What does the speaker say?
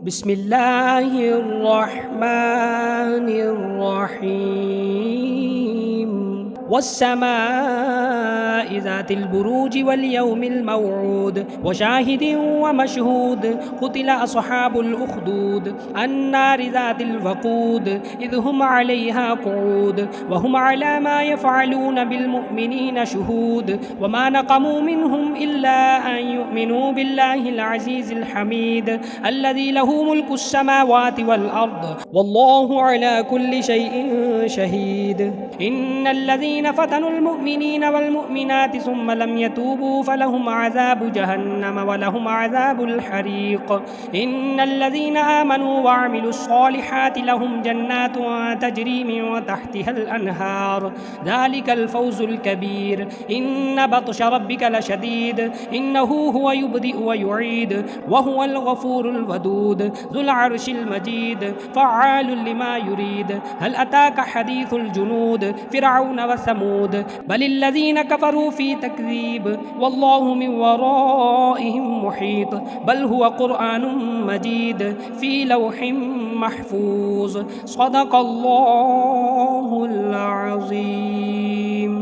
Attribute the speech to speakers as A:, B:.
A: बिस्मिल्लाहिर्रहमानिर्रहीम वस्समाइ ज़ातिल बुरूज वल यौमिल मौऊद व शाहिदिन व मशहूद क़ुतिल अस्हाबुल उख़दूद अन्नारि ज़ातिल वक़ूद इज़ हुम अलैहा क़ुऊद व हुम अला मा यफ़अलून बिल मुअमिनीन शुहूद व मा नक़मू मिनहुम इल्ला अन युमिनू बिल्लाहिल अज़ीज़िल हमीद अल्लज़ी लहू मुल्कुस समावाति वल अर्द वल्लाहु अला कुल्लि शैइन शहीद इन्नल्लज़ीना फ़तनुल मुअमिनीना वल मुअमिनाति सुम्मा लम यतूबू फलहुम अज़ाबु जहन्नम व लहुम अज़ाबुल हरीक़ इन्नल्लज़ीना आमनू व अमिलुस्सॉलिहाति लहुम जन्नातुन तजरी मिन तहतिहल अनहार ज़ालिकल फ़ौज़ुल कबीर इन्न बत्श रब्बिक लशदीद इन्नहु हुवा युब्दिउ व युईद व हुवल गफूरुल वदूद ज़ुल अर्शिल मजीद फ़अ्आलुल लिमा युरीद हल अताका हदीथुल जुनूद फ़िरऔन व समूद बलिल्लज़ीना कफ़रू फ़ी तकज़ीब वल्लाहु मिन वराइहिम मुहीत बल हुवा क़ुरआनुम मजीद फ़ी लौहिम महफ़ूज़ सदक़ल्लाहुल अज़ीम।